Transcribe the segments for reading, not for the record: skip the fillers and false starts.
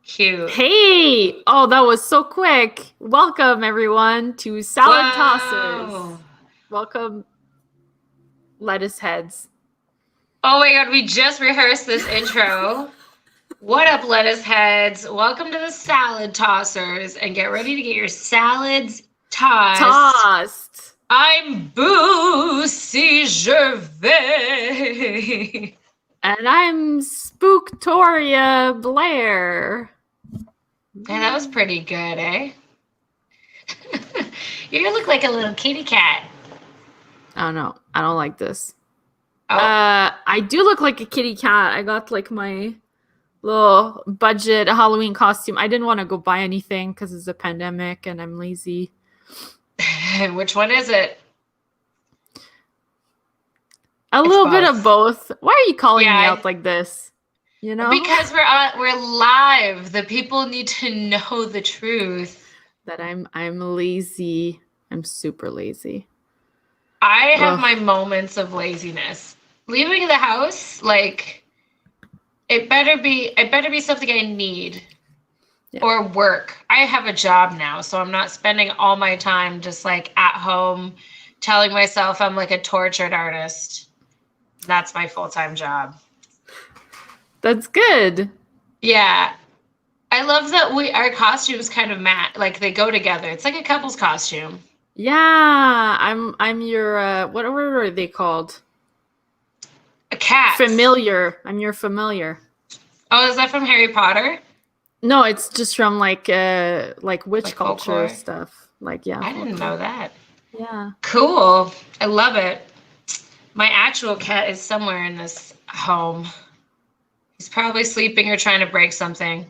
Cute. Hey! Oh, that was so quick. Welcome, everyone, to Salad Tossers. Whoa. Welcome, lettuce heads. Oh my god, we just rehearsed this intro. What up, lettuce heads? Welcome to the Salad Tossers, and get ready to get your salads tossed. Tossed. I'm Boosie Gervais. And I'm Spooktoria Blair. And that was pretty good, eh? You look like a little kitty cat. I don't know. I don't like this. Oh, I do look like a kitty cat. I got like my little budget Halloween costume. I didn't want to go buy anything because it's a pandemic and I'm lazy. which one is it? A It's little bit of both. both. Why are you calling me Yeah, out like this? You know? because we're live. The people need to know the truth. That I'm lazy. I'm super lazy. I have Ugh. my moments of laziness. Leaving the house, like it better be something I need Yeah. or work. I have a job now, so I'm not spending all my time just like at home telling myself I'm like a tortured artist. That's my full-time job. That's good. Yeah. I love that our costumes kind of match, like they go together. It's like a couple's costume. Yeah, I'm your what are they called? A cat. Familiar. I'm your familiar. Oh, is that from Harry Potter? No, it's just from like witch Like culture folklore? stuff. Like yeah, I didn't folklore. know that. Yeah. Cool. I love it. My actual cat is somewhere in this home. He's probably sleeping or trying to break something.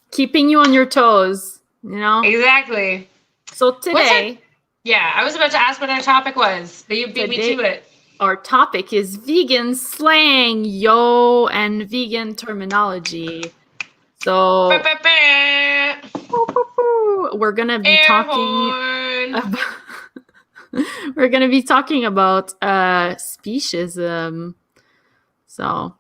Keeping you on your toes, you know? Exactly. So What's our... today, Yeah, I was about to ask what our topic was, but you beat me to it. Our topic is vegan slang, yo, and vegan terminology. So we're gonna be talking about speciesism. So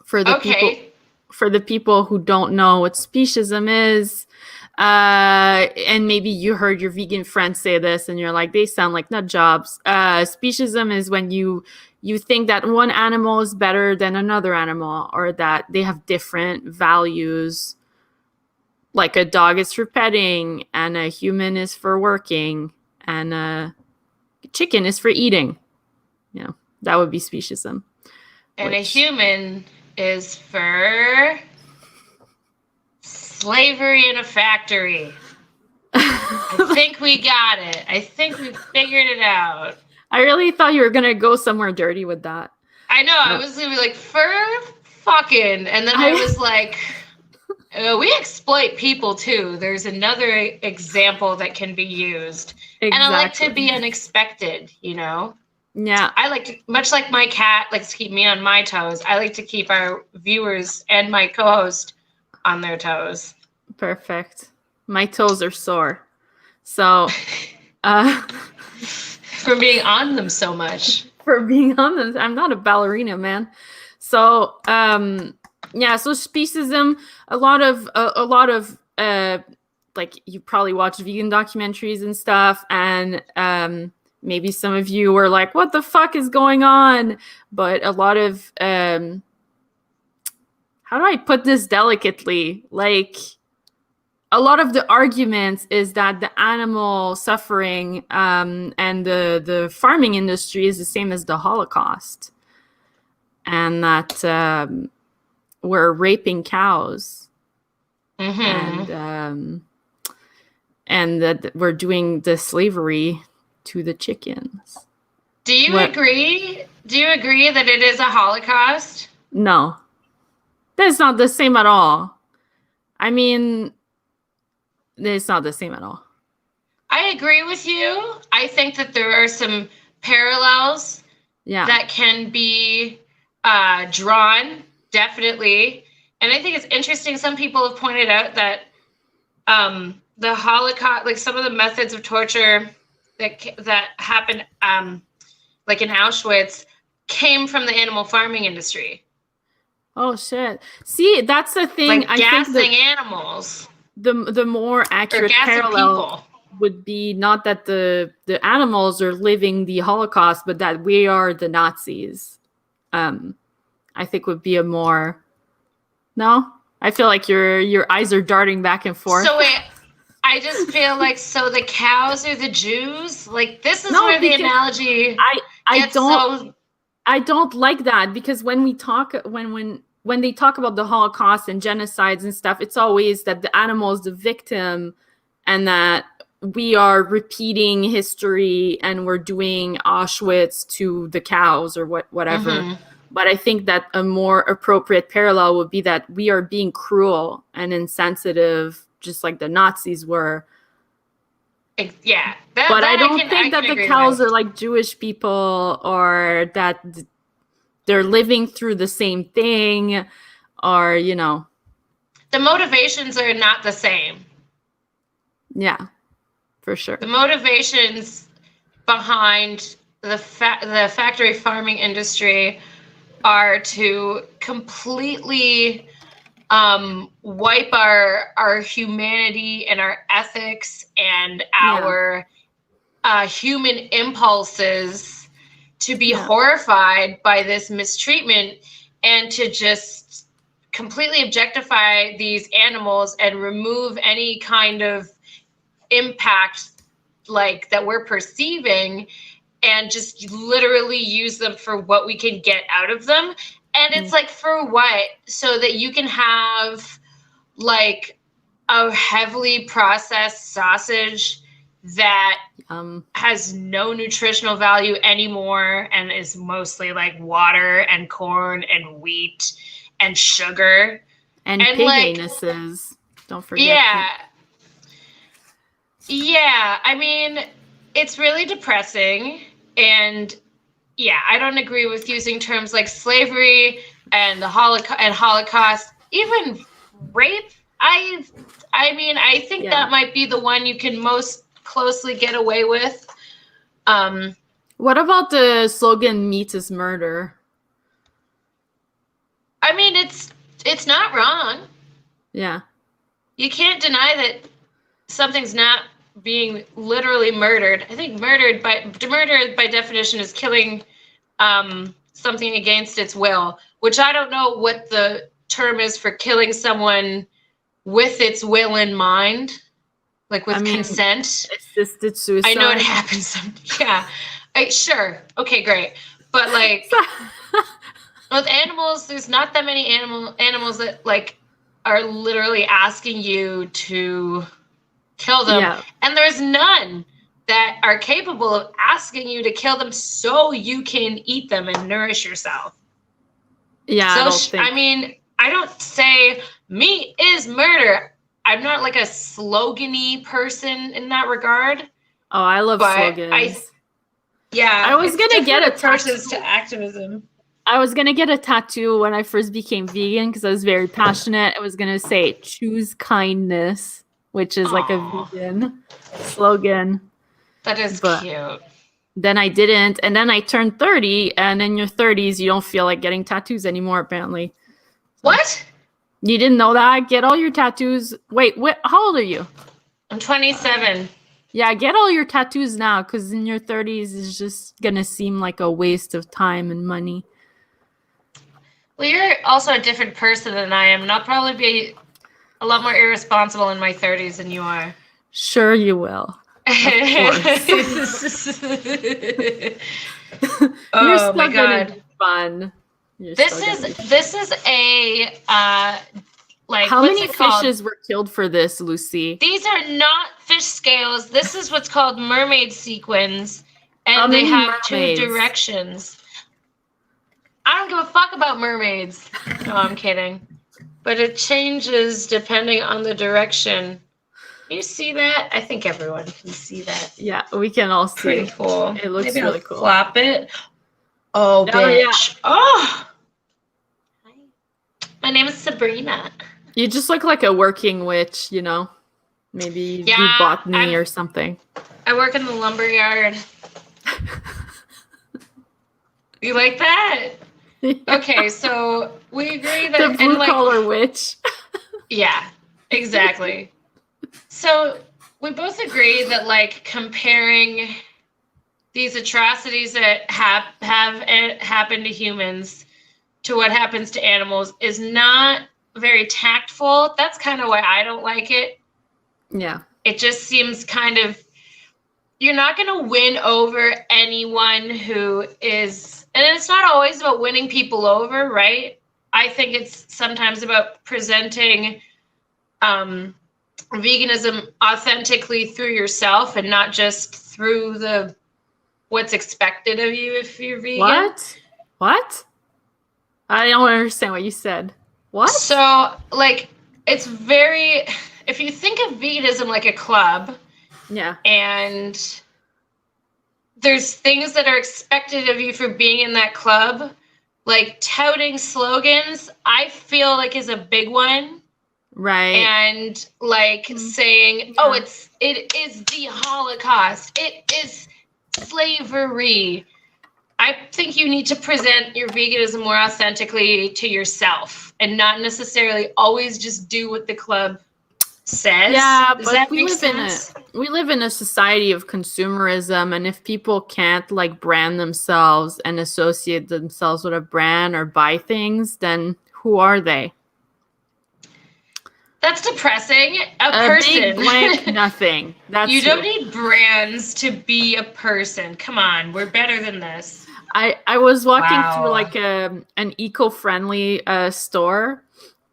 for the people who don't know what speciesism is, and maybe you heard your vegan friends say this and you're like, they sound like nut jobs. Speciesism is when you think that one animal is better than another animal, or that they have different values. Like a dog is for petting, and a human is for working, and a chicken is for eating. You know, that would be speciesism. And a human is for slavery in a factory. I think we got it. I think we figured it out. I really thought you were going to go somewhere dirty with that. I know. I was going to be like, for fucking. And then I was like, we exploit people too. There's another example that can be used. Exactly. And I like to be unexpected, you know? Yeah. I like to, much like my cat likes to keep me on my toes, I like to keep our viewers and my co-host on their toes. Perfect. My toes are sore. So, from being on them so much. For being on them. I'm not a ballerina, man. So, yeah, so speciesism, a lot of like, you probably watch vegan documentaries and stuff, and maybe some of you were like, what the fuck is going on? But a lot of how do I put this delicately? Like, a lot of the arguments is that the animal suffering and the farming industry is the same as the Holocaust, and that we're raping cows, and that we're doing the slavery to the chickens. Do you agree? Do you agree that it is a Holocaust? No, that's not the same at all. I mean, it's not the same at all. I agree with you. I think that there are some parallels that can be drawn, definitely. And I think it's interesting. Some people have pointed out that the Holocaust, like some of the methods of torture that happened, like in Auschwitz, came from the animal farming industry. Oh shit! See, that's the thing. Like gassing animals. The more accurate parallel people would be not that the animals are living the Holocaust, but that we are the Nazis. I think would be a more. No, I feel like your eyes are darting back and forth. So wait, I just feel like so the cows are the Jews. Like this is where the analogy. I don't like that because when we talk when they talk about the Holocaust and genocides and stuff, it's always that the animal is the victim and that we are repeating history and we're doing Auschwitz to the cows or whatever. Mm-hmm. But I think that a more appropriate parallel would be that we are being cruel and insensitive, just like the Nazis were. Yeah. But I don't think that the cows are like Jewish people or that they're living through the same thing or, you know. The motivations are not the same. Yeah, for sure. The motivations behind the factory farming industry are to completely wipe our humanity and our ethics and our human impulses to be horrified by this mistreatment and to just completely objectify these animals and remove any kind of impact like that we're perceiving and just literally use them for what we can get out of them. And it's like, for what? So that you can have like a heavily processed sausage that has no nutritional value anymore and is mostly like water and corn and wheat and sugar. And pig anuses. Don't forget. Yeah. Yeah. I mean, it's really depressing. And yeah, I don't agree with using terms like slavery and the Holocaust, even rape. I mean, I think that might be the one you can most closely get away with. What about the slogan "Meat is murder"? I mean, it's not wrong. Yeah. You can't deny that something's not being literally murdered. I think murder by definition is killing something against its will, which I don't know what the term is for killing someone with its will in mind, like with consent. Assisted suicide. I know it happens. Yeah. Sure. Okay, great. But like with animals, there's not that many animals that like are literally asking you to kill them. Yeah. And there's none that are capable of asking you to kill them so you can eat them and nourish yourself. Yeah. So, I mean, I don't say meat is murder. I'm not like a slogan-y person in that regard. Oh, I love slogans. I was going to get a tattoo to activism. I was going to get a tattoo when I first became vegan because I was very passionate. I was going to say choose kindness, which is like a vegan slogan. That is cute. Then I didn't. And then I turned 30. And in your 30s, you don't feel like getting tattoos anymore, apparently. So, what? You didn't know that? Get all your tattoos. Wait, how old are you? I'm 27. Yeah, get all your tattoos now because in your 30s, it's just going to seem like a waste of time and money. Well, you're also a different person than I am. And I'll probably be a lot more irresponsible in my 30s than you are. Sure you will. You're still my God. Gonna be fun. This is a like how many fishes were killed for this, Lucy? These are not fish scales. This is what's called mermaid sequins, and they have mermaids? 2 directions. I don't give a fuck about mermaids. No, I'm kidding. But it changes depending on the direction. You see that? I think everyone can see that. Yeah, we can all see. Pretty cool. It looks really cool. Flop it. Oh, bitch. Yeah. Oh. Hi. My name is Sabrina. You just look like a working witch, you know? Maybe you do botany or something. I work in the lumber yard. You like that? Okay, so we agree that the blue collar witch. Yeah, exactly. So we both agree that like comparing these atrocities that have happened to humans to what happens to animals is not very tactful. That's kind of why I don't like it. Yeah. It just seems kind of, you're not going to win over anyone who is, and it's not always about winning people over, right? I think it's sometimes about presenting veganism authentically through yourself and not just through the what's expected of you if you're vegan. What? I don't understand what you said. What? So, like, it's very, if you think of veganism like a club, yeah, and there's things that are expected of you for being in that club, like touting slogans, I feel like is a big one. Right. And like saying, oh, it is the Holocaust. It is slavery. I think you need to present your veganism more authentically to yourself and not necessarily always just do what the club says. Yeah, Does but that we make live sense? we live in a society of consumerism, and if people can't like brand themselves and associate themselves with a brand or buy things, then who are they? That's depressing. A person. Big blank nothing. That's you don't need brands to be a person. Come on, we're better than this. I was walking through like an eco-friendly store,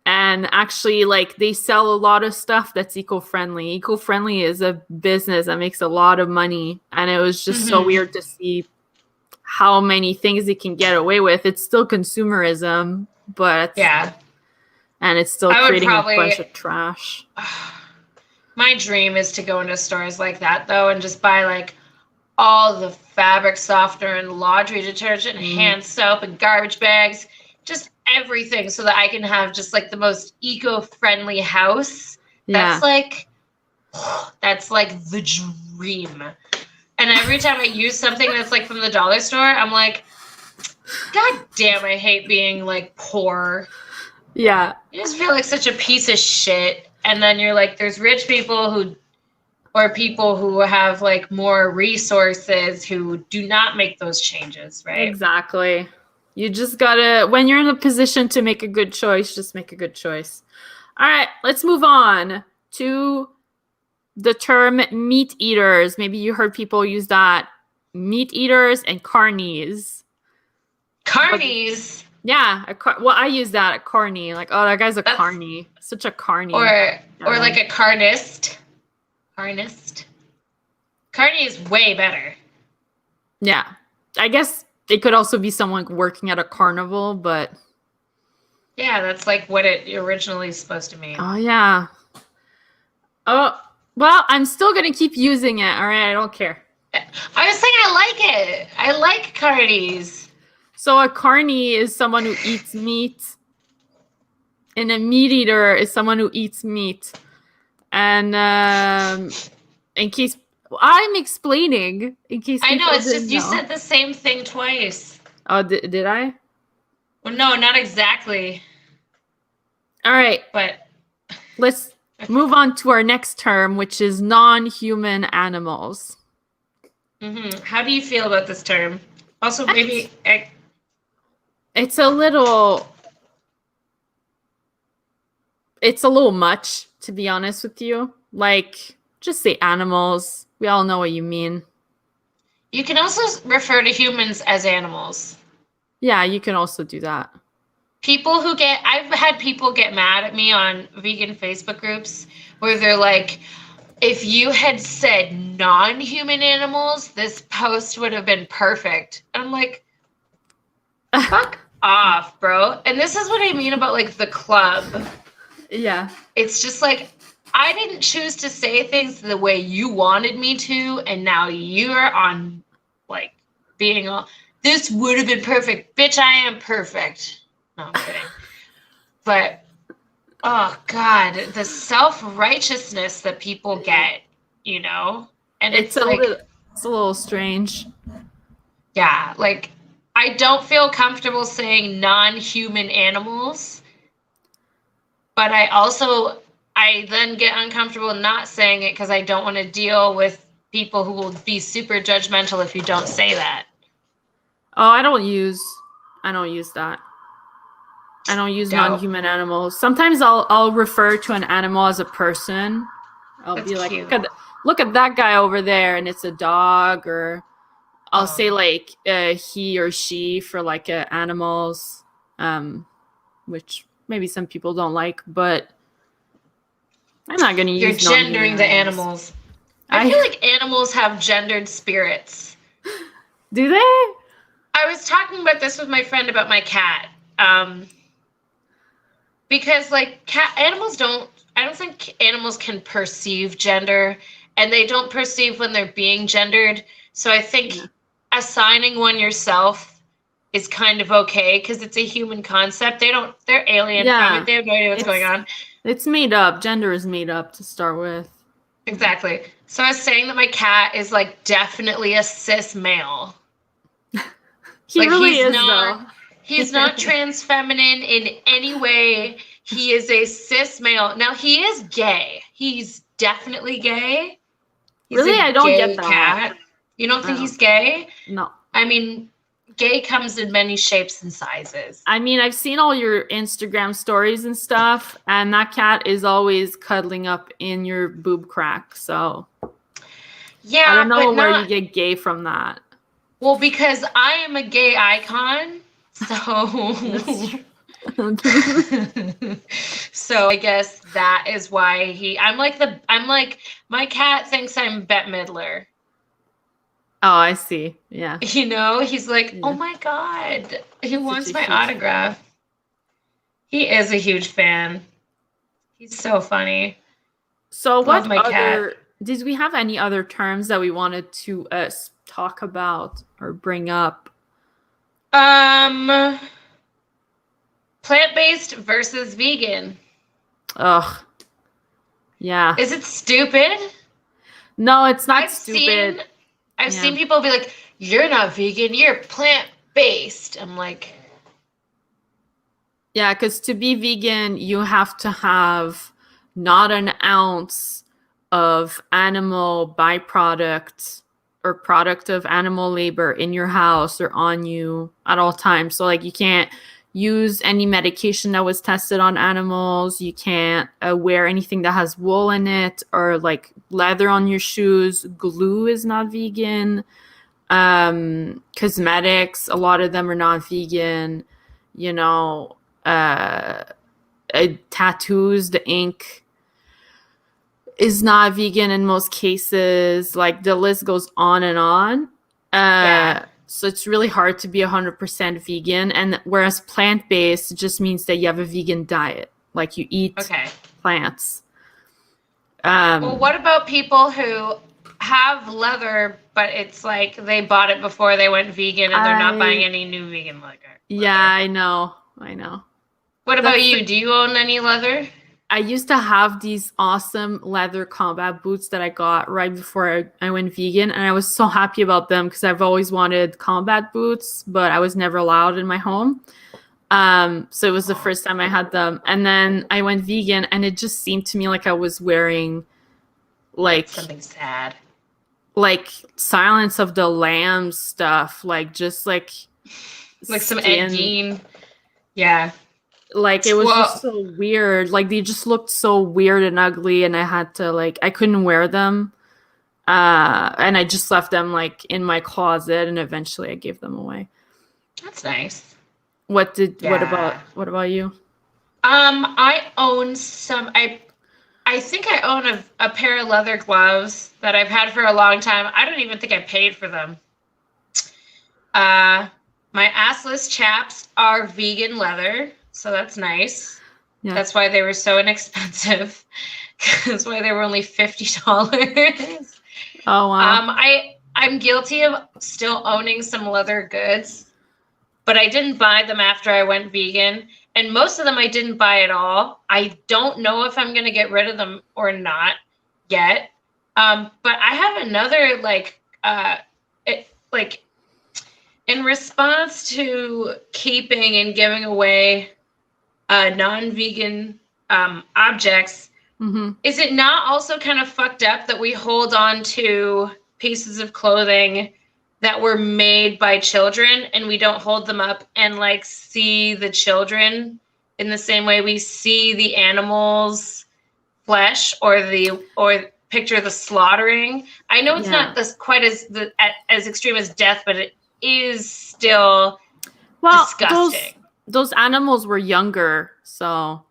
and actually like they sell a lot of stuff that's eco-friendly. Eco-friendly is a business that makes a lot of money, and it was just so weird to see how many things it can get away with. It's still consumerism, but yeah. And it's still creating a bunch of trash. My dream is to go into stores like that, though, and just buy, like, all the fabric softener and laundry detergent and hand soap and garbage bags, just everything so that I can have just, like, the most eco-friendly house. Yeah. That's like the dream. And every time I use something that's, like, from the dollar store, I'm like, God damn, I hate being, like, poor. Yeah. You just feel like such a piece of shit. And then you're like, there's rich people or people who have like more resources who do not make those changes, right? Exactly. You just gotta, when you're in a position to make a good choice, just make a good choice. All right, let's move on to the term meat eaters. Maybe you heard people use that. Meat eaters and carnies. Carnies? Yeah, well, I use that, a carny. Like, oh, that guy's a carny. Such a carny. Or like a carnist. Carnist. Carny is way better. Yeah. I guess it could also be someone working at a carnival, but... Yeah, that's like what it originally is supposed to mean. Oh, yeah. Oh, well, I'm still going to keep using it, all right? I don't care. I was saying I like it. I like carnies. So a carny is someone who eats meat, and a meat eater is someone who eats meat. And in case I'm explaining, in case I know, it's just you said the same thing twice. Oh, did I? Well, no, not exactly. All right, but let's move on to our next term, which is non-human animals. How do you feel about this term? Also, maybe it's a little much, to be honest with you. Like, just say animals. We all know what you mean. You can also refer to humans as animals. Yeah, you can also do that. I've had people get mad at me on vegan Facebook groups where they're like, if you had said non-human animals, this post would have been perfect. And I'm like, fuck off, bro. And this is what I mean about like the club. Yeah. It's just like, I didn't choose to say things the way you wanted me to, and now you're on like being all, this would have been perfect. Bitch, I am perfect. No, I'm kidding. But oh God, the self-righteousness that people get, you know? And it's like, it's a little strange. Yeah, like I don't feel comfortable saying non-human animals, but I then get uncomfortable not saying it because I don't want to deal with people who will be super judgmental if you don't say that. Oh, I don't use that. I don't use non-human animals. Sometimes I'll refer to an animal as a person. I'll be like, look at that guy over there, and it's a dog, or I'll say like he or she for like animals, which maybe some people don't like, but I'm not going to use. You're gendering the animals. I feel like animals have gendered spirits. Do they? I was talking about this with my friend about my cat. Because like animals I don't think animals can perceive gender, and they don't perceive when they're being gendered. So I think assigning one yourself is kind of okay because it's a human concept. They're alien from it. They have no idea what's going on. It's made up. Gender is made up to start with. Exactly. So I was saying that my cat is like definitely a cis male. He really is though. He's not trans feminine in any way. He is a cis male. Now he is gay. He's definitely gay. He's really? I don't get that. Cat. You don't think he's gay? No. I mean, gay comes in many shapes and sizes. I mean, I've seen all your Instagram stories and stuff, and that cat is always cuddling up in your boob crack. So yeah, I don't know where you get gay from that. Well, because I am a gay icon. So I guess that is why I'm like my cat thinks I'm Bette Midler. Oh, I see. Yeah. You know, he's like, oh my God, he wants my autograph. He is a huge fan. He's so funny. So what other, did we have any other terms that we wanted to talk about or bring up? Plant-based versus vegan. Ugh. Yeah. Is it stupid? No, it's not stupid. I've seen people be like, you're not vegan, you're plant-based. I'm like... Yeah, because to be vegan, you have to have not an ounce of animal byproduct or product of animal labor in your house or on you at all times. So like you can't use any medication that was tested on animals. You can't wear anything that has wool in it or like leather on your shoes. Glue is not vegan. Cosmetics, a lot of them are not vegan. You know, tattoos, the ink is not vegan in most cases. Like the list goes on and on. So it's really hard to be 100% vegan. And whereas plant-based just means that you have a vegan diet. Like you eat plants. Well, what about people who have leather, but it's like they bought it before they went vegan and they're not buying any new vegan leather? Yeah, I know. What about you? Do you own any leather? I used to have these awesome leather combat boots that I got right before I went vegan, and I was so happy about them because I've always wanted combat boots, but I was never allowed in my home. So it was the first time I had them, and then I went vegan, and it just seemed to me like I was wearing like something sad, like Silence of the Lambs stuff, like just like some Ed Gein. Yeah. Like it was just so weird. Like they just looked so weird and ugly, and I had to I couldn't wear them. And I just left them like in my closet, and eventually I gave them away. That's nice. What about you? I own some I think I own a pair of leather gloves that I've had for a long time. I don't even think I paid for them. My assless chaps are vegan leather. So that's nice. Yeah. That's why they were so inexpensive. That's why they were only $50. Oh wow. I'm guilty of still owning some leather goods, but I didn't buy them after I went vegan, and most of them I didn't buy at all. I don't know if I'm gonna get rid of them or not yet. But I have another in response to keeping and giving away non-vegan objects, is it not also kind of fucked up that we hold on to pieces of clothing that were made by children and we don't hold them up and like see the children in the same way we see the animals' flesh or picture the slaughtering? I know it's not quite as extreme as death, but it is still disgusting. Those animals were younger, so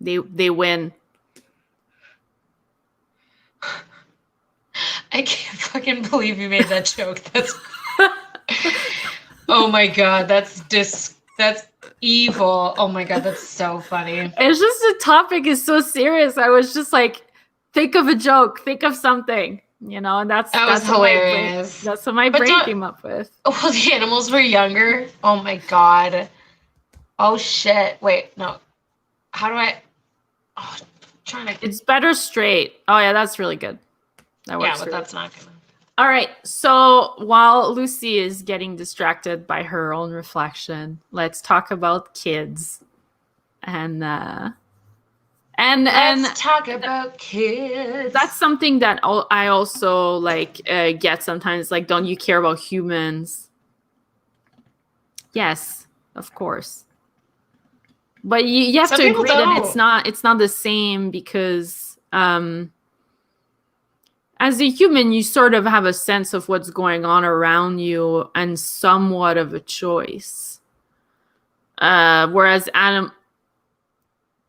they win. I can't fucking believe you made that joke. That's oh my god, that's evil. Oh my god, that's so funny. It's just the topic is so serious. I was just like, think of a joke, think of something, and that's hilarious. That's what my brain came up with. Well, the animals were younger. Oh my god. Oh shit. Wait, no. How do I? Oh, I'm trying to. It's better straight. Oh yeah, that's really good. That works. Yeah, but that's not gonna. All right. So while Lucy is getting distracted by her own reflection, let's talk about kids. And let's talk about kids. That's something that I also get sometimes. Like, don't you care about humans? Yes, of course. But you have to agree that it's not the same because as a human, you sort of have a sense of what's going on around you and somewhat of a choice. Whereas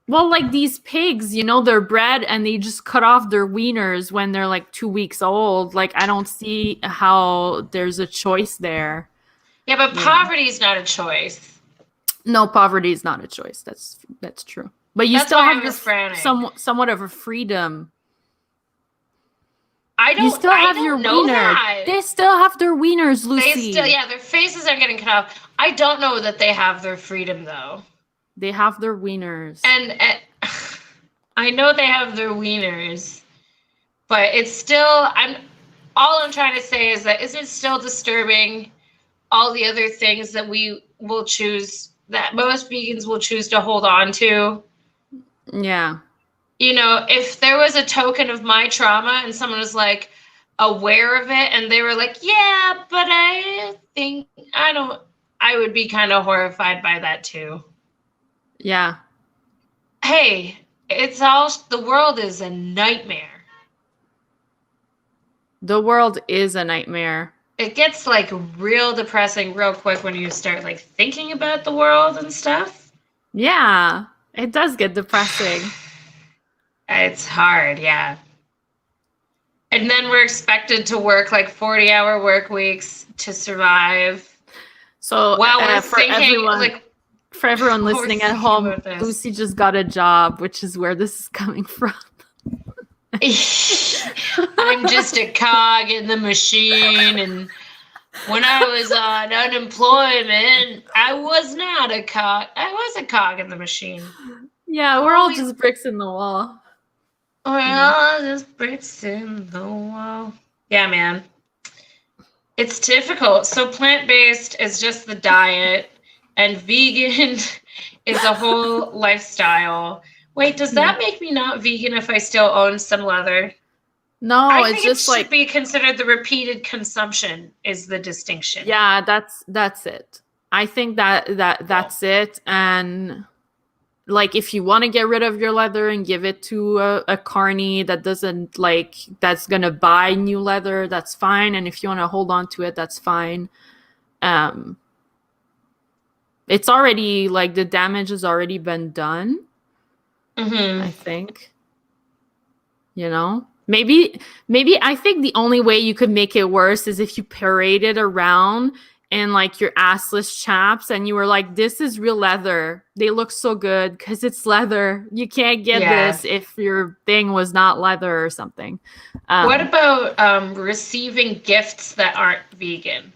like these pigs, they're bred and they just cut off their wieners when they're like 2 weeks old. Like, I don't see how there's a choice there. Yeah, but poverty is not a choice. No, poverty is not a choice. That's true. But you still have somewhat of a freedom. You still have your wiener. They still have their wieners, Lucy. Their faces are getting cut off. I don't know that they have their freedom though. They have their wieners. And I know they have their wieners, but it's still all I'm trying to say is that isn't it still disturbing all the other things that we will choose that most vegans will choose to hold on to? Yeah. If there was a token of my trauma and someone was like aware of it and they were like, yeah, but I think I would be kind of horrified by that too. Yeah. Hey, the world is a nightmare. The world is a nightmare. It gets like real depressing real quick when you start like thinking about the world and stuff. Yeah, it does get depressing. It's hard, yeah. And then we're expected to work like 40-hour work weeks to survive. So for everyone listening at home, Lucy just got a job, which is where this is coming from. I'm just a cog in the machine, and when I was on unemployment, I was not a cog. I was a cog in the machine. Yeah, we're all just bricks in the wall. We're all just bricks in the wall. Yeah, man. It's difficult. So plant-based is just the diet, and vegan is a whole lifestyle. Wait, does that make me not vegan if I still own some leather? No, I think it should be considered the repeated consumption is the distinction. Yeah, that's it. I think that's it. And like, if you want to get rid of your leather and give it to a carny that doesn't that's gonna buy new leather, that's fine. And if you want to hold on to it, that's fine. It's already the damage has already been done. I think. Maybe I think the only way you could make it worse is if you paraded around in your assless chaps and you were like, this is real leather. They look so good because it's leather. You can't get this if your thing was not leather or something. What about receiving gifts that aren't vegan?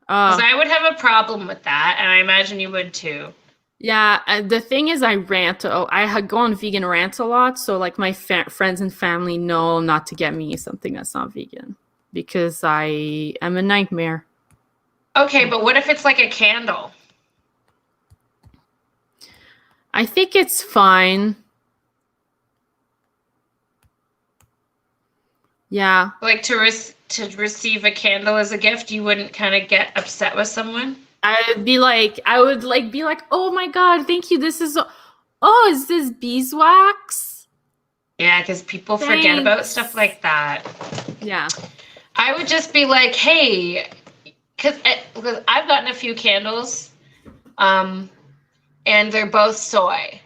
Because I would have a problem with that, and I imagine you would too. Yeah, the thing is, I go on vegan rants a lot, so my friends and family know not to get me something that's not vegan because I am a nightmare. Okay, but what if it's like a candle? I think it's fine. Yeah. Like to receive a candle as a gift, you wouldn't kind of get upset with someone? I would be like, oh my God, thank you. This is, is this beeswax? Yeah, because people forget about stuff like that. Yeah. I would just be like, hey, because I've gotten a few candles, and they're both soy.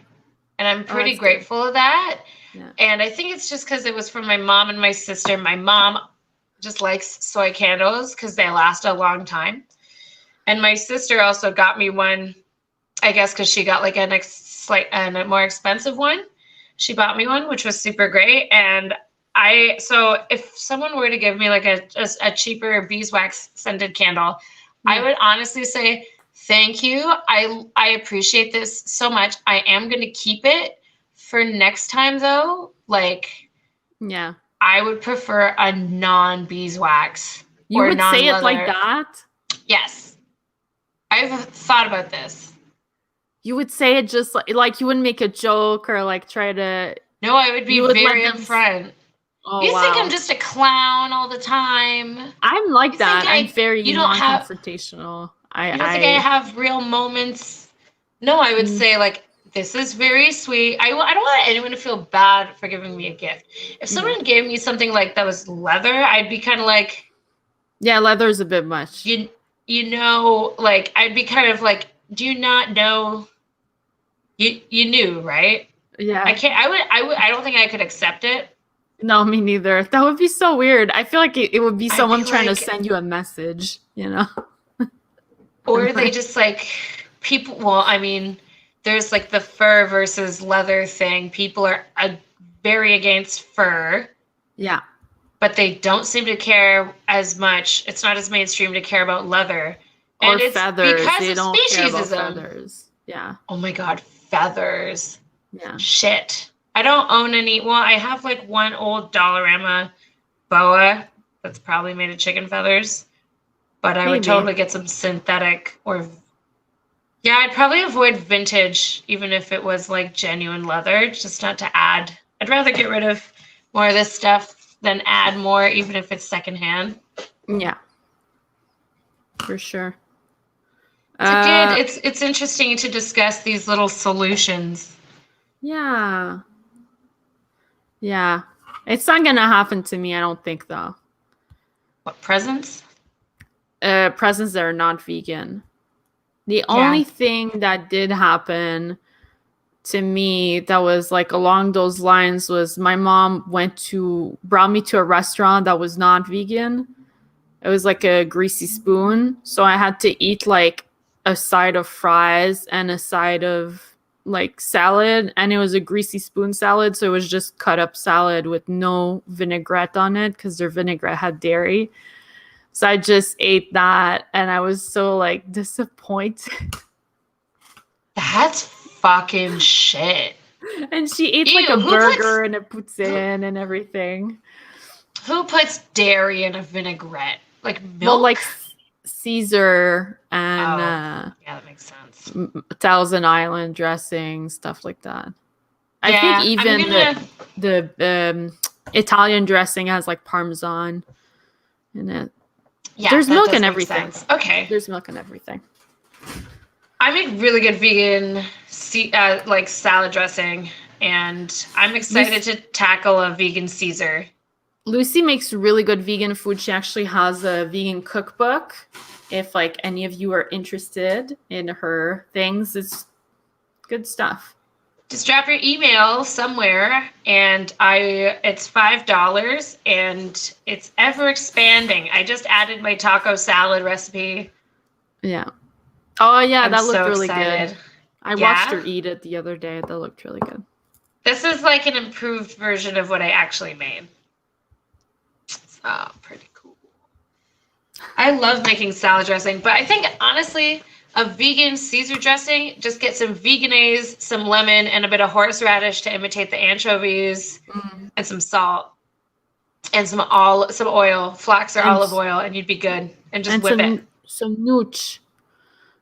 And I'm pretty grateful of that. Yeah. And I think it's just because it was from my mom and my sister. My mom just likes soy candles because they last a long time. And my sister also got me one, I guess, because she got like a more expensive one. She bought me one, which was super great. And so if someone were to give me like a cheaper beeswax scented candle, I would honestly say, thank you. I appreciate this so much. I am going to keep it for next time though. Like, yeah, I would prefer a non-beeswax. You would say it like that? Yes. I've thought about this. You would say it just like you wouldn't make a joke or like try to. No, I would be very upfront. Oh, you think I'm just a clown all the time? I'm like that. I'm very non-confrontational. You don't think I have real moments? No, I would say like, this is very sweet. I don't want anyone to feel bad for giving me a gift. If someone gave me something like that was leather, I'd be kind of like, yeah, leather's a bit much. You know, like I'd be kind of like, do you not know? You knew, right? Yeah. I don't think I could accept it. No, me neither. That would be so weird. I feel like it would be someone trying to send you a message, you know? Or they just like people. Well, I mean, there's like the fur versus leather thing. People are very against fur. Yeah. But they don't seem to care as much. It's not as mainstream to care about leather. Or and it's feathers. Because they of don't care about speciesism. Feathers. Yeah. Oh my God, feathers. Yeah. Shit. I don't own any. Well, I have like one old Dollarama boa that's probably made of chicken feathers. But I would totally get some synthetic or... Yeah, I'd probably avoid vintage, even if it was like genuine leather, just not to add. I'd rather get rid of more of this stuff than add more, even if it's secondhand. Yeah. For sure. It's interesting to discuss these little solutions. Yeah. Yeah. It's not going to happen to me, I don't think, though. What, presents? Presents that are not vegan. The only thing that did happen to me that was like along those lines was my mom brought me to a restaurant that was not vegan. It was like a greasy spoon. So I had to eat like a side of fries and a side of like salad. And it was a greasy spoon salad. So it was just cut up salad with no vinaigrette on it because their vinaigrette had dairy. So I just ate that, and I was so, like, disappointed. That's fucking shit. And she ate, like, a burger and it puts in and everything. Who puts dairy in a vinaigrette? Like milk? Well, like Caesar and... yeah, that makes sense. Thousand Island dressing, stuff like that. I think even the Italian dressing has, like, Parmesan in it. Yeah, there's milk in everything. Okay. There's milk in everything. I make really good vegan like salad dressing, and I'm excited to tackle a vegan Caesar. Lucy makes really good vegan food. She actually has a vegan cookbook. If like any of you are interested in her things, it's good stuff. Just drop your email somewhere, and it's $5, and it's ever expanding. I just added my taco salad recipe. Yeah. Oh yeah, that looked really excited. Good. I watched her eat it the other day. That looked really good. This is like an improved version of what I actually made. Oh, pretty cool. I love making salad dressing, but I think honestly, a vegan Caesar dressing, just get some veganese, some lemon, and a bit of horseradish to imitate the anchovies, and some salt, and some oil, flax or olive oil, and you'd be good. And just whip it. some nooch.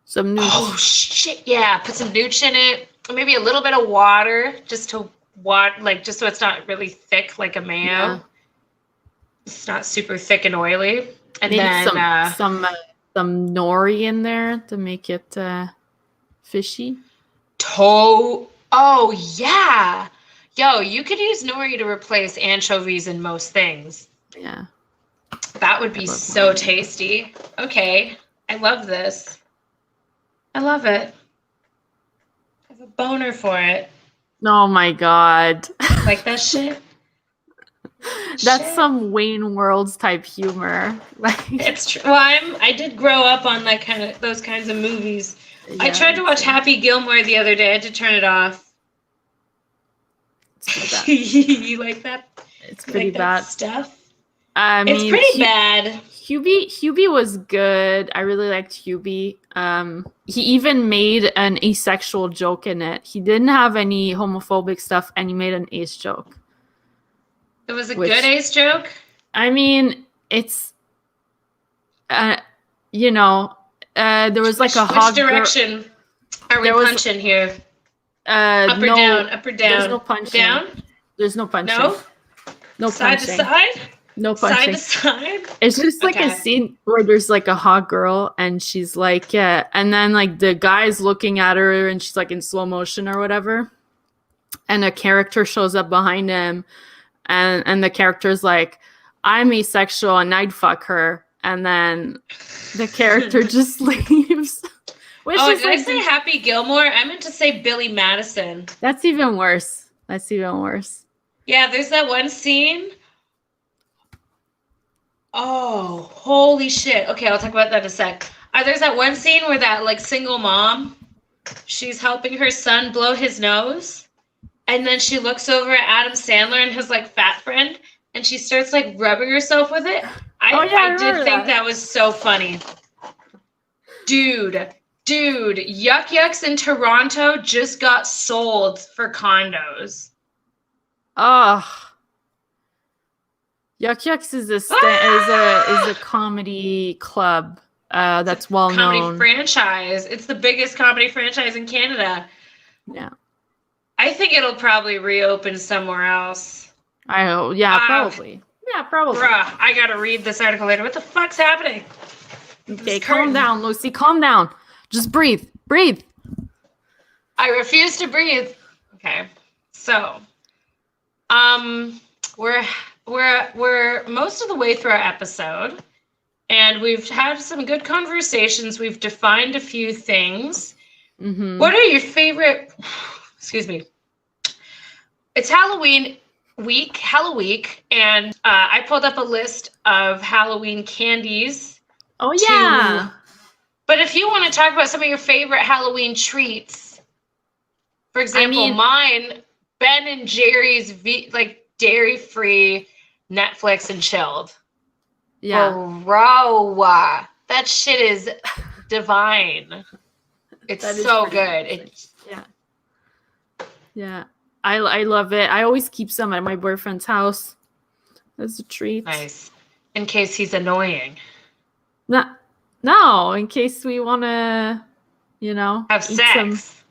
Some nooch. Oh shit! Yeah, put some nooch in it. Maybe a little bit of water, just so it's not really thick like a mayo. Yeah. It's not super thick and oily. And maybe then some nori in there to make it fishy. Oh yeah. Yo, you could use nori to replace anchovies in most things. Yeah. That would be so tasty. Okay. I love this. I love it. I have a boner for it. Oh my god. Like that shit? That's some Wayne Worlds type humor. Like it's true. Well, I did grow up on those kinds of movies. Yeah, I tried to watch Happy Gilmore the other day. I had to turn it off. You like that? It's pretty bad stuff. It's pretty bad. Hubie was good. I really liked Hubie. He even made an asexual joke in it. He didn't have any homophobic stuff, and he made an ace joke. It was a good ace joke? I mean, it's, there was like a hot direction are we punching here? Up or down? Up or down? There's no punching. Down? There's no punching. No side punching. To side? No punching. Side to side? It's just like a scene where there's like a hot girl and she's like, yeah. And then like the guy's looking at her and she's like in slow motion or whatever. And a character shows up behind him. And the character's like, I'm asexual and I'd fuck her. And then the character just leaves. Did I say Happy Gilmore? I meant to say Billy Madison. That's even worse. Yeah, there's that one scene. Oh, holy shit. Okay, I'll talk about that in a sec. There's that one scene where that like single mom, she's helping her son blow his nose. And then she looks over at Adam Sandler and his like fat friend, and she starts like rubbing herself with it. I did think that was so funny. Dude, Yuck Yucks in Toronto just got sold for condos. Oh. Yuck Yucks is a comedy club that's well known. Comedy franchise. It's the biggest comedy franchise in Canada. Yeah. I think it'll probably reopen somewhere else. Probably. Yeah, probably. Bruh, I gotta read this article later. What the fuck's happening? Okay, calm down, Lucy. Calm down. Just breathe. I refuse to breathe. Okay. So, we're most of the way through our episode, and we've had some good conversations. We've defined a few things. Mm-hmm. What are your favorite? Excuse me. It's Halloween week, and I pulled up a list of Halloween candies. Oh yeah. But if you want to talk about some of your favorite Halloween treats, for example, mine, Ben and Jerry's dairy-free Netflix and chilled. Yeah. Bro, that shit is divine. It's so good. Yeah. I love it. I always keep some at my boyfriend's house as a treat. Nice. In case he's annoying. No, in case we want to, have sex.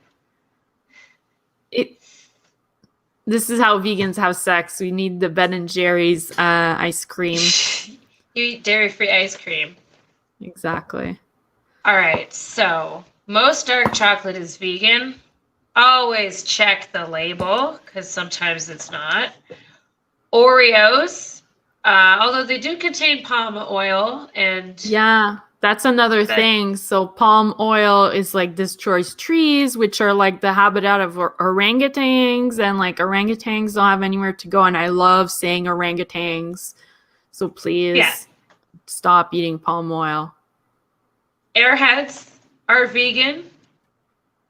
This is how vegans have sex. We need the Ben and Jerry's ice cream. You eat dairy-free ice cream. Exactly. All right. So most dark chocolate is vegan. Always check the label because sometimes it's not. Oreos, although they do contain palm oil and that's another thing. So palm oil is like destroys trees, which are like the habitat of orangutans, and like orangutans don't have anywhere to go. And I love saying orangutans, so please stop eating palm oil. Airheads are vegan.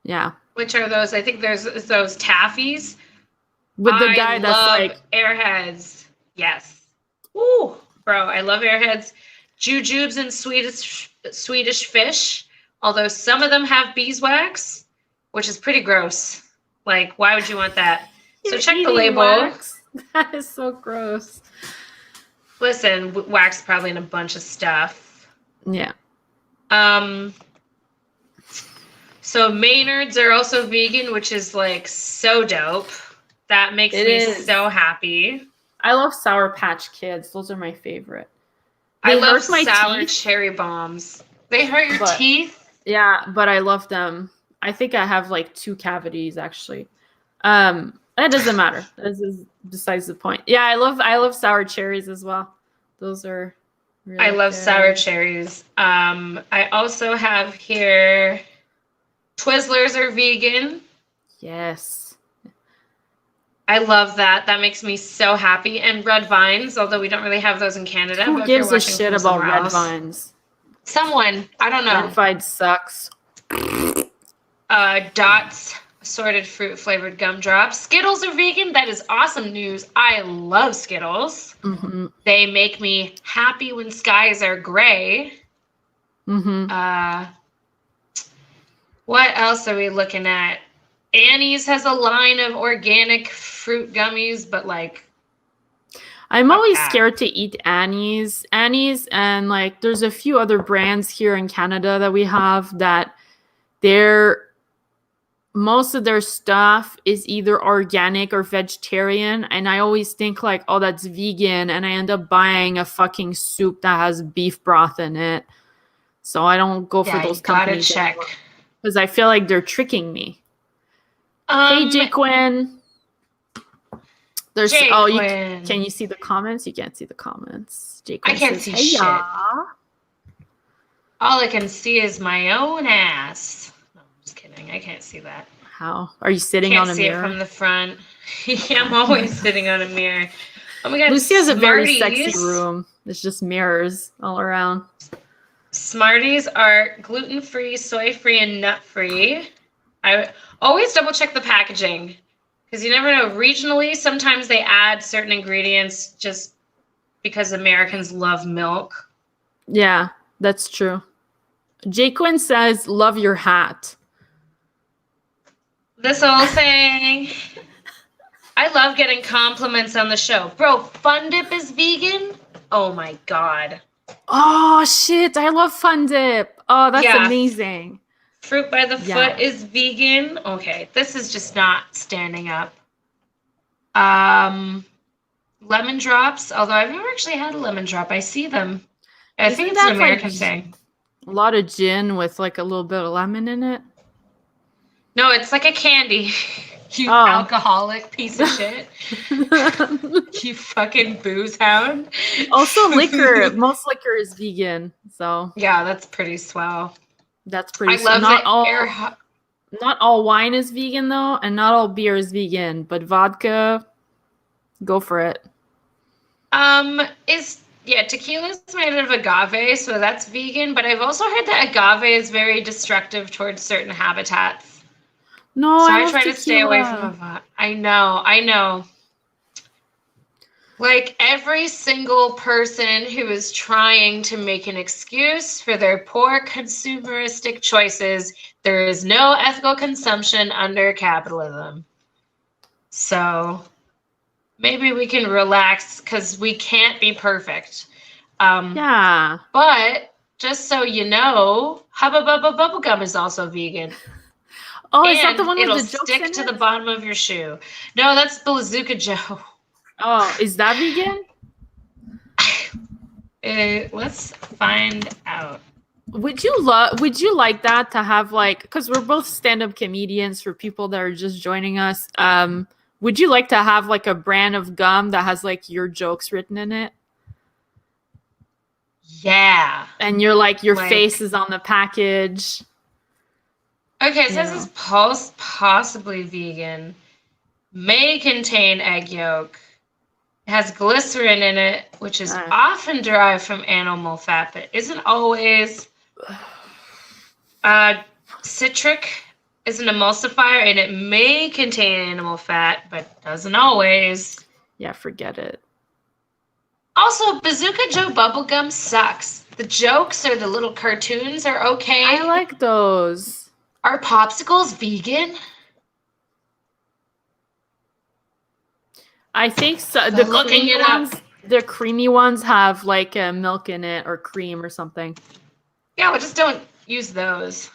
Yeah. Which are those? I think there's those taffies. With the guy that's like Airheads. Yes. Ooh, bro, I love Airheads. Jujubes and Swedish fish. Although some of them have beeswax, which is pretty gross. Like, why would you want that? So check the label. Wax? That is so gross. Listen, wax probably in a bunch of stuff. Yeah. So Maynards are also vegan, which is like so dope. That makes me so happy. I love Sour Patch Kids. Those are my favorite. I love sour cherry bombs. They hurt your teeth? Yeah, but I love them. I think I have like 2 cavities actually. That doesn't matter. This is besides the point. Yeah, I love sour cherries as well. Those are really I love sour cherries. I also have here Twizzlers are vegan. Yes. I love that. That makes me so happy. And red vines, although we don't really have those in Canada. Who gives a shit about red vines? Someone. I don't know. Red vines sucks. Dots assorted fruit flavored gumdrops. Skittles are vegan. That is awesome news. I love Skittles. Mm-hmm. They make me happy when skies are gray. Mm-hmm. What else are we looking at? Annie's has a line of organic fruit gummies, but like I'm always scared to eat Annie's. And like there's a few other brands here in Canada that we have that most of their stuff is either organic or vegetarian, and I always think like, oh, that's vegan, and I end up buying a fucking soup that has beef broth in it. So I don't go for those companies. Gotta check. Because I feel like they're tricking me. Hey, Jaquin. Can you see the comments? You can't see the comments. Jaquin I can't see shit. All I can see is my own ass. No, I'm just kidding. I can't see that. How? Are you sitting on a mirror? Can't see it from the front. Yeah, I'm always sitting on a mirror. Oh my god, Lucy has a very sexy room. There's just mirrors all around. Smarties are gluten-free, soy-free, and nut-free. I always double-check the packaging because you never know. Regionally, sometimes they add certain ingredients just because Americans love milk. Yeah, that's true. Jaquin says, love your hat. This whole thing. I love getting compliments on the show. Bro, Fun Dip is vegan? Oh my god. Oh shit, I love Fun Dip. Oh, that's amazing. Fruit by the Foot is vegan. Okay, this is just not standing up. Lemon drops, although I've never actually had a lemon drop. I see them. I think it's an American thing. A lot of gin with like a little bit of lemon in it. No, it's like a candy. You alcoholic piece of shit. You fucking booze hound. Also liquor. Most liquor is vegan. So yeah, that's pretty swell. That's pretty swell. Not all wine is vegan though, and not all beer is vegan, but vodka, go for it. Tequila is made out of agave, so that's vegan, but I've also heard that agave is very destructive towards certain habitats. No, so I try to stay away from that. I know. Like every single person who is trying to make an excuse for their poor consumeristic choices, there is no ethical consumption under capitalism. So maybe we can relax because we can't be perfect. But just so you know, Hubba Bubba Bubblegum is also vegan. Oh, is that the one with the jokes it'll stick to the bottom of your shoe. No, that's Bazooka Joe. Oh, is that vegan? Let's find out. Would you like that to have like, because we're both stand-up comedians for people that are just joining us. Would you like to have like a brand of gum that has like your jokes written in it? Yeah. And you're like your face is on the package. Okay, it says it's possibly vegan. May contain egg yolk. It has glycerin in it, which is often derived from animal fat, but isn't always. Citric is an emulsifier, and it may contain animal fat, but doesn't always. Yeah, forget it. Also, Bazooka Joe bubblegum sucks. The jokes or the little cartoons are okay. I like those. Are popsicles vegan? I think so. The creamy ones have like milk in it or cream or something. Yeah, well, just don't use those.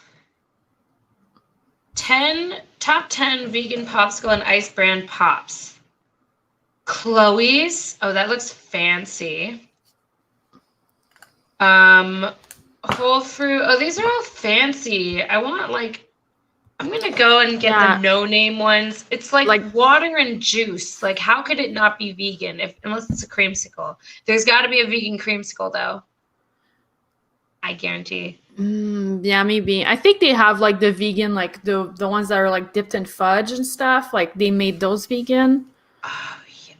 Top 10 vegan popsicle and ice brand pops. Chloe's. Oh, that looks fancy. Whole fruit. Oh, these are all fancy. I want I'm gonna go and get the no-name ones. It's like water and juice. Like, how could it not be vegan unless it's a creamsicle? There's got to be a vegan creamsicle, though. I guarantee. Yeah, maybe. I think they have like the vegan, like the ones that are like dipped in fudge and stuff. Like they made those vegan.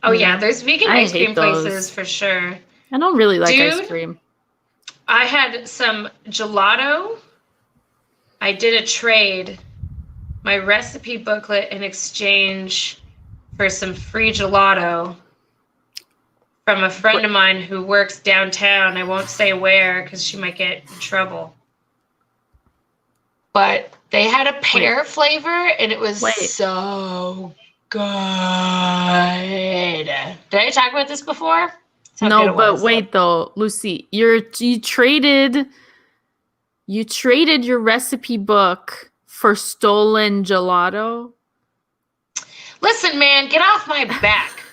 Oh yeah, there's vegan ice cream places for sure. I don't really like ice cream. I had some gelato. I did a trade. My recipe booklet in exchange for some free gelato from a friend of mine who works downtown. I won't say where because she might get in trouble. But they had a pear flavor and it was so good. Did I talk about this before? No, but wait though, Lucy, you traded your recipe book for stolen gelato? Listen, man, get off my back.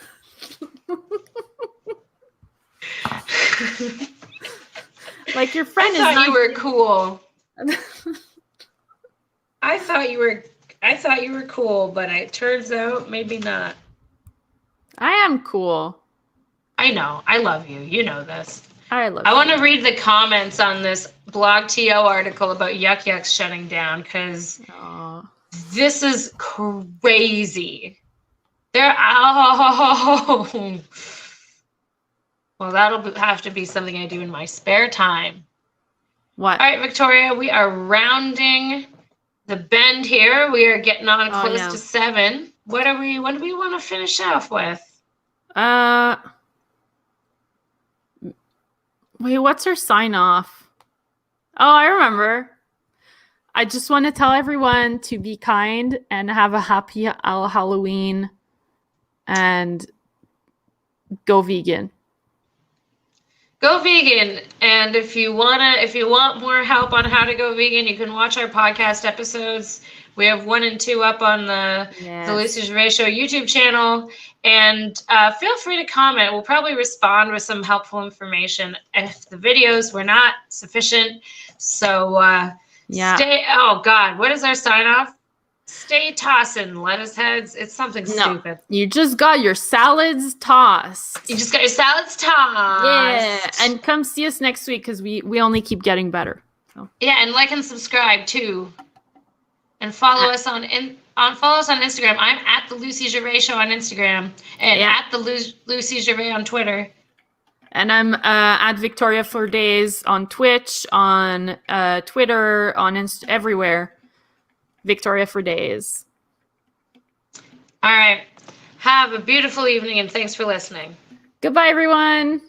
Like your friend I thought you were cool. I thought you were cool, but it turns out maybe not. I am cool. I know. I love you. You know this. I want to read the comments on this Blog TO article about Yuck Yucks shutting down because this is crazy. Well, that'll have to be something I do in my spare time. What? All right, Victoria, we are rounding the bend here. We are getting on close to 7. What do we want to finish off with? Wait, what's her sign off? Oh, I remember. I just want to tell everyone to be kind and have a happy Halloween and go vegan. Go vegan. And if you want more help on how to go vegan, you can watch our podcast episodes. We have 1 and 2 up on the Lucy Gervais Show YouTube channel. And feel free to comment. We'll probably respond with some helpful information if the videos were not sufficient. So stay. Oh God, what is our sign off? Stay tossing, lettuce heads. It's something stupid. You just got your salads tossed. You just got your salads tossed. Yeah, and come see us next week because we only keep getting better. So. Yeah, and like and subscribe too. And follow us on Instagram. I'm at the Lucy Gervais Show on Instagram and at the Lucy Gervais on Twitter. And I'm at Victoria for Days on Twitch, on Twitter, on everywhere. Victoria for Days. All right. Have a beautiful evening and thanks for listening. Goodbye, everyone.